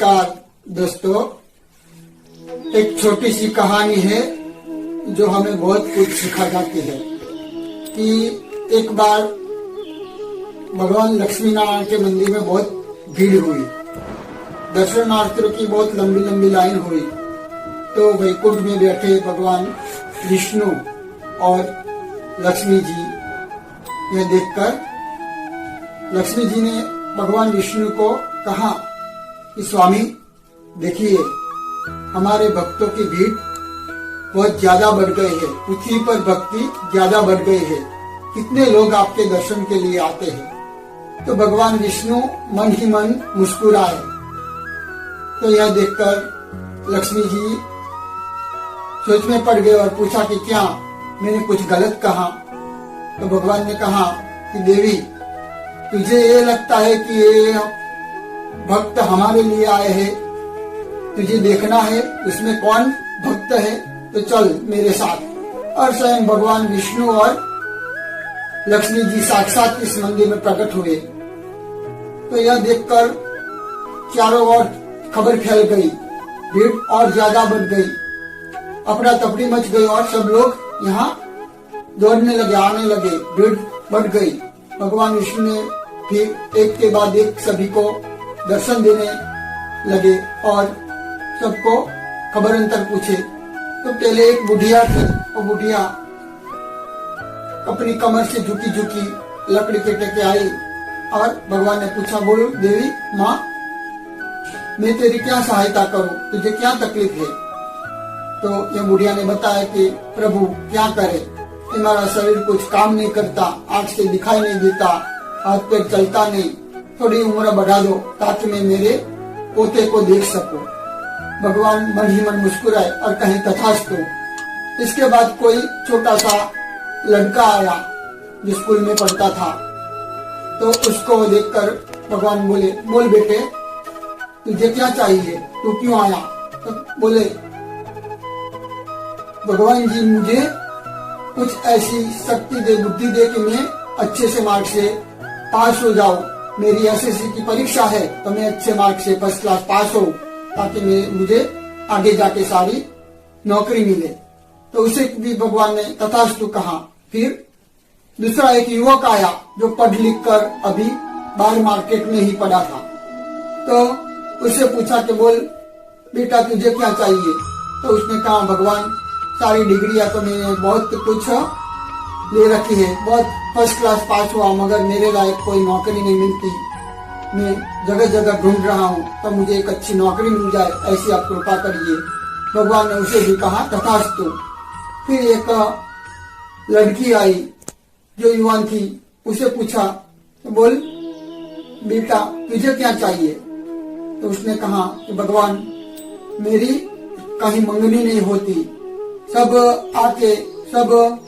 नमस्कार दोस्तों, एक छोटी सी कहानी है जो हमें बहुत कुछ सिखा जाती है कि एक बार भगवान लक्ष्मी नारायण के मंदिर में बहुत भीड़ हुई। दर्शनार्थियों की बहुत लंबी लंबी लाइन हुई। तो वैकुंठ में बैठे भगवान विष्णु और लक्ष्मी जी यह देखकर लक्ष्मी जी ने भगवान विष्णु को कहा कि स्वामी देखिए, हमारे भक्तों की भीड़ बहुत ज्यादा बढ़ गई है, पृथ्वी पर भक्ति ज्यादा बढ़ गई है, कितने लोग आपके दर्शन के लिए आते हैं। तो भगवान विष्णु मन ही मन मुस्कुराए। तो यह देखकर लक्ष्मी जी सोच में पड़ गए और पूछा कि क्या मैंने कुछ गलत कहा। तो भगवान ने कहा कि देवी, तुझे ये लगता है कि ये भक्त हमारे लिए आए हैं, तुझे देखना है उसमें कौन भक्त है, तो चल मेरे साथ। और स्वयं भगवान विष्णु और लक्ष्मी जी साक्षात इस मंदिर में प्रकट हुए। तो यह देखकर चारों ओर खबर फैल गई, भीड़ और ज्यादा बढ़ गई, अफरा तफरी मच गई और सब लोग यहाँ दौड़ने लगे, आने लगे, भीड़ बढ़ गई। भगवान विष्णु ने फिर एक के बाद एक सभी को दर्शन देने लगे और सबको खबर अंतर पूछे। तो पहले एक बुढ़िया थी, वो बुढ़िया अपनी कमर से झुकी झुकी लकड़ी के टेके आई और भगवान ने पूछा, बोलो देवी माँ, मैं तेरी क्या सहायता करूं, तुझे क्या तकलीफ है। तो यह बुढ़िया ने बताया कि प्रभु क्या करे, हमारा शरीर कुछ काम नहीं करता, आँख से दिखाई नहीं देता, हाथ पैर चलता नहीं, थोड़ी उम्र बढ़ा दो ताकि मैं मेरे पोते को देख सकूं। भगवान मन ही मन मुस्कुराए और कहे तथास्तु। इसके बाद कोई छोटा सा लड़का आया जो स्कूल में पढ़ता था। तो उसको देखकर भगवान बोले, बोल बेटे तुझे क्या चाहिए, तू क्यों आया। तो बोले, भगवान जी मुझे कुछ ऐसी शक्ति दे, बुद्धि दे कि मैं अच्छे से मार्क्स से पास हो जाऊं। मेरी एसएससी की परीक्षा है तो मैं अच्छे मार्क्स से फर्स्ट क्लास पास हो, ताकि मुझे आगे जाके सारी नौकरी मिले। तो उसे भी भगवान ने तथास्तु कहा। फिर दूसरा एक युवक आया जो पढ़ लिख कर अभी बाहर मार्केट में ही पड़ा था। तो उससे पूछा कि बोल बेटा तुझे क्या चाहिए। तो उसने कहा, भगवान सारी डिग्रियां तो मैंने बहुत कुछ ले रखी है, बहुत फर्स्ट क्लास पास हुआ, मगर मेरे लायक कोई नौकरी नहीं मिलती। मैं जगह जगह ढूंढ रहा हूँ, तो मुझे एक अच्छी नौकरी मिल जाए, ऐसी आप कृपा करिए। भगवान ने उसे भी कहा तथास्तु। फिर एक लड़की आई जो युवान थी, उसे पूछा, तो बोल बेटा तुझे क्या चाहिए। तो उसने कहा कि भगवान मेरी कहीं मंगनी नहीं होती, सब आके सब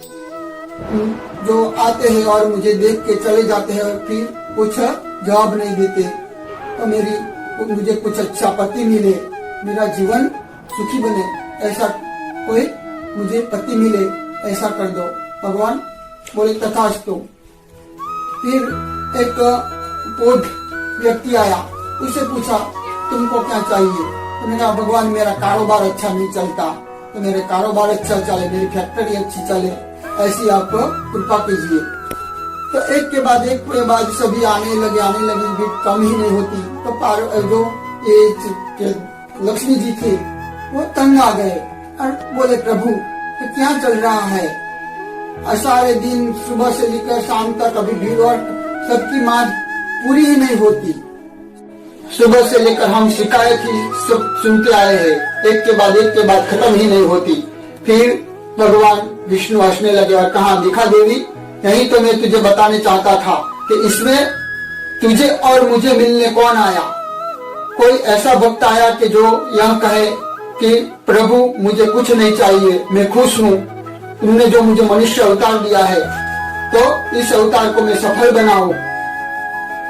जो आते हैं और मुझे देख के चले जाते हैं और फिर कुछ जवाब नहीं देते। तो मुझे कुछ अच्छा पति मिले, मेरा जीवन सुखी बने, ऐसा कोई मुझे पति मिले, ऐसा कर दो। भगवान बोले तथास्तु। फिर एक कोढ़ व्यक्ति आया, उससे पूछा तुमको क्या चाहिए। तो मैंने कहा, भगवान मेरा कारोबार अच्छा नहीं चलता, तो मेरे कारोबार अच्छा चले, मेरी फैक्ट्री अच्छी चले, ऐसी आप कृपा कीजिए। तो एक के बाद सभी आने लगे, भीड़ कम ही नहीं होती। तो जो ये लक्ष्मी जी थे वो तंग आ गए और बोले, प्रभु तो क्या चल रहा है, सारे दिन सुबह से लेकर शाम तक अभी भीड़ और सबकी मांग पूरी ही नहीं होती। सुबह से लेकर हम शिकायत ही सब सुनते आए हैं, एक के बाद खत्म ही नहीं होती। फिर भगवान विष्णु हंसने लगे और कहा, देखा देवी, यही तो मैं तुझे बताने चाहता था कि इसमें तुझे और मुझे मिलने कौन आया। कोई ऐसा भक्त आया कि जो यह कहे कि प्रभु मुझे कुछ नहीं चाहिए, मैं खुश हूँ, तुमने जो मुझे मनुष्य अवतार दिया है तो इस अवतार को मैं सफल बनाऊं,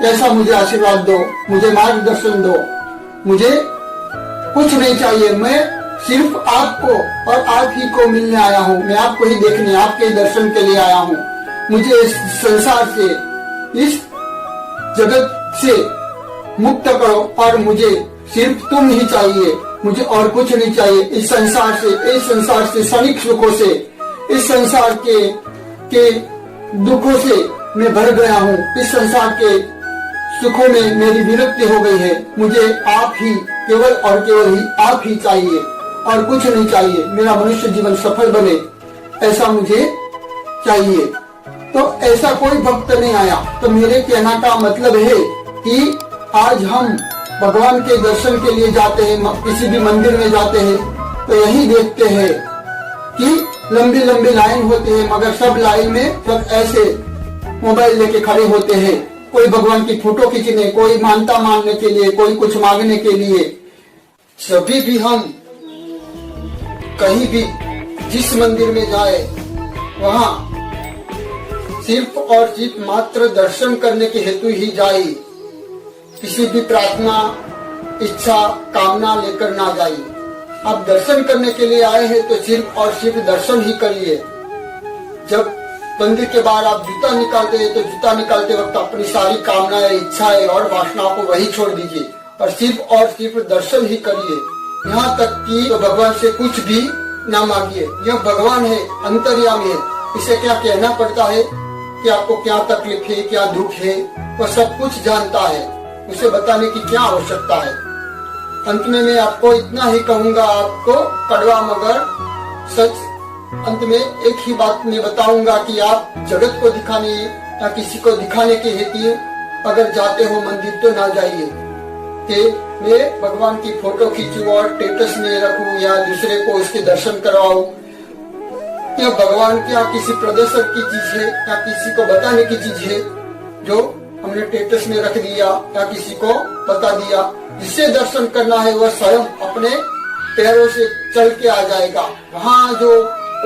ऐसा मुझे आशीर्वाद दो, मुझे मार्गदर्शन दो, मुझे कुछ नहीं चाहिए, मैं सिर्फ आपको और आप ही को मिलने आया हूँ, मैं आपको ही देखने, आपके दर्शन के लिए आया हूँ। मुझे इस संसार से, इस जगत से मुक्त करो और मुझे सिर्फ तुम ही चाहिए, मुझे और कुछ नहीं चाहिए। इस संसार से क्षणिक सुखों से, इस संसार के दुखों से मैं भर गया हूँ। इस संसार के सुखों में मेरी विरक्ति हो गई है। मुझे आप ही, केवल और केवल ही आप ही चाहिए और कुछ नहीं चाहिए। मेरा मनुष्य जीवन सफल बने, ऐसा मुझे चाहिए। तो ऐसा कोई भक्त नहीं आया। तो मेरे कहना का मतलब है कि आज हम भगवान के दर्शन के लिए जाते हैं, किसी भी मंदिर में जाते हैं, तो यही देखते हैं कि लंबी लंबी लाइन होती है, मगर सब लाइन में सब ऐसे मोबाइल लेके खड़े होते हैं। कोई भगवान की फोटो खींचने, कोई मानता मांगने के लिए, कोई कुछ मांगने के लिए। सभी भी हम कहीं भी जिस मंदिर में जाए, वहाँ सिर्फ और सिर्फ मात्र दर्शन करने के हेतु ही जाए। किसी भी प्रार्थना, इच्छा, कामना लेकर ना जाइए। आप दर्शन करने के लिए आए हैं तो सिर्फ और सिर्फ दर्शन ही करिए। जब मंदिर के बाहर आप जूता निकालते हैं तो जूता निकालते वक्त अपनी सारी कामनाएं, इच्छाएं और वासनाओं को वही छोड़ दीजिए और सिर्फ दर्शन ही करिए। यहाँ तक कि तो भगवान से कुछ भी ना मांगिए। यह भगवान है, अंतर्यामी है। इसे क्या कहना पड़ता है कि आपको क्या तकलीफ है, क्या दुख है, वह सब कुछ जानता है। उसे बताने की क्या आवश्यकता है। अंत में मैं आपको इतना ही कहूंगा, आपको कड़वा मगर सच। अंत में एक ही बात मैं बताऊंगा कि आप जगत को दिखाने या किसी को दिखाने के हेतु अगर जाते हो मंदिर तो ना जाइए कि मैं भगवान की फोटो खींचूं और स्टेटस में रखूं या दूसरे को उसके दर्शन करवाऊं। यह भगवान क्या किसी प्रदर्शन की चीज है या किसी को बताने की चीज है जो हमने स्टेटस में रख दिया या किसी को बता दिया। जिसे दर्शन करना है वह स्वयं अपने पैरों से चल के आ जाएगा। वहाँ जो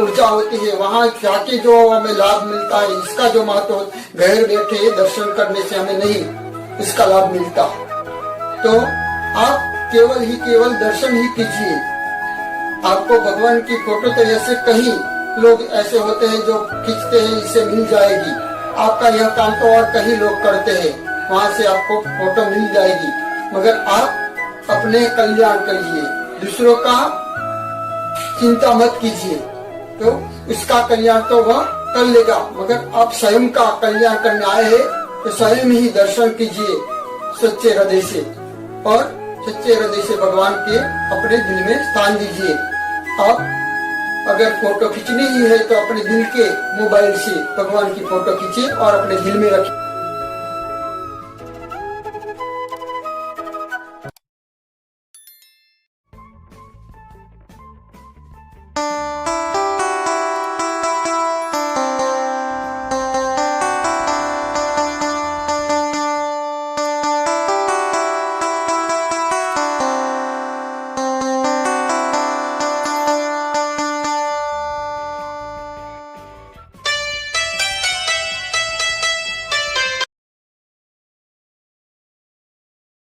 ऊर्जा होती है, वहाँ जाके जो हमें लाभ मिलता है, इसका जो महत्व, घर बैठे दर्शन करने से हमें नहीं इसका लाभ मिलता। तो आप केवल दर्शन ही कीजिए। आपको भगवान की फोटो तो ऐसे कहीं लोग ऐसे होते हैं जो खींचते हैं, इसे मिल जाएगी। आपका यह काम तो और कहीं लोग करते हैं, वहाँ से आपको फोटो मिल जाएगी। मगर आप अपने कल्याण करिए, दूसरों का चिंता मत कीजिए, तो उसका कल्याण तो वह कर लेगा। मगर आप स्वयं का कल्याण करने आए हैं तो स्वयं ही दर्शन कीजिए सच्चे हृदय से और सच्चे हृदय से भगवान के अपने दिल में स्थान दीजिए। आप अगर फोटो खींचनी ही है तो अपने दिल के मोबाइल से भगवान की फोटो खींचे और अपने दिल में रखिए।